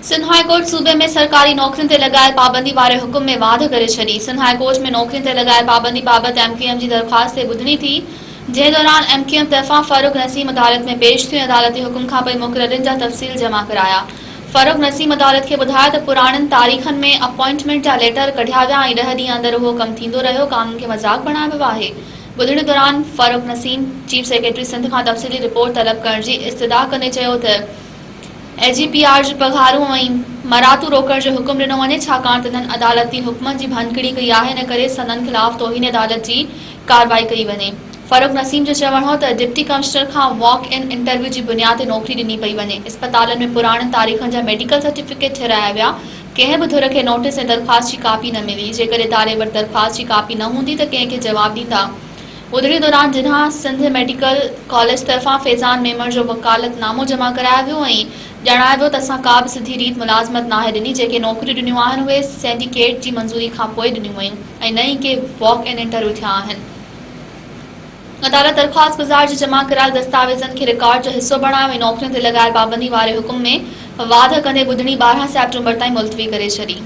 Sindh high court सूबे में सरकारी नौकरियुनि ते लगायल पाबंदी वारे हुकुम में वाध करे छॾी। सिंध हाई कोर्ट में नौकरियुनि ते लगायल पाबंदी बाबति MKM जी दरख़्वास्त ते ॿुधणी थी, जंहिं दौरान MKM तरफ़ां फ़ारूक नसीम अदालत में पेश थियो। अदालती हुकुम खां पोइ मुक़ररनि जा तफ़सील जमा कराया। फ़ारूक नसीम अदालत खे ॿुधायो त पुराणनि तारीख़नि में अपॉइंटमेंट जा लेटर कढिया विया ऐं 10 ॾींहं अंदरि उहो कमु थींदो रहियो। कानून खे मज़ाक़ बणायो वियो आहे। ॿुधणी दौरान फ़ारूक नसीम चीफ सेक्रेटरी सिंध खां तफ़सीली रिपोर्ट तलब करण जी इस्तदा कंदे चयो त AGPR जी पघारूं ऐं मरातू रोकण जो हुकुम ॾिनो वञे, छाकाणि त इन्हनि अदालती हुकुमनि जी भञकिड़ी कई आहे। इन करे संदनि ख़िलाफ़ तौहीन अदालत जी कार्रवाई कई वञे। फ़ारूक नसीम जो चवणु हो त डिप्टी कमिश्नर खां वॉक इन इंटरव्यू जी बुनियाद ते नौकरी ॾिनी पई वञे। इस्पतालनि में पुराणनि तारीख़नि जा मेडिकल सर्टिफिकेट ठहिराया विया। कंहिं बि धुर खे नोटिस ऐं दरख़्वास्त जी कापी न मिली। जेकर इदारे वटि दरख़्वास्त जी कापी न हूंदी त कंहिंखे जवाबु ॾींदा। ॿुधणी दौरान जिन्हा सिंध मेडिकल कॉलेज तरफ़ां फैज़ान मेमर जो वकालतनामो जमा करायो वियो ऐं ॼाणायो वियो त असां का बि सिधी रीत मुलाज़मत नाहे ॾिनी। जेके नौकरियूं ॾिनियूं आहिनि उहे सिंडिकेट जी मंज़ूरी खां पोइ ॾिनियूं वयूं ऐं न ई के वॉक इन इंटरव्यू थिया आहिनि। अदालत दरख़्वास्त गुज़ार जे जमा करायल दस्तावेज़नि खे रिकॉर्ड जो हिसो बणायो ऐं नौकरियुनि ते लगायल पाबंदी वारे हुकुम में वाध कंदे ॿुधणी 12 सेप्टेम्बर ताईं मुलतवी करे छॾी।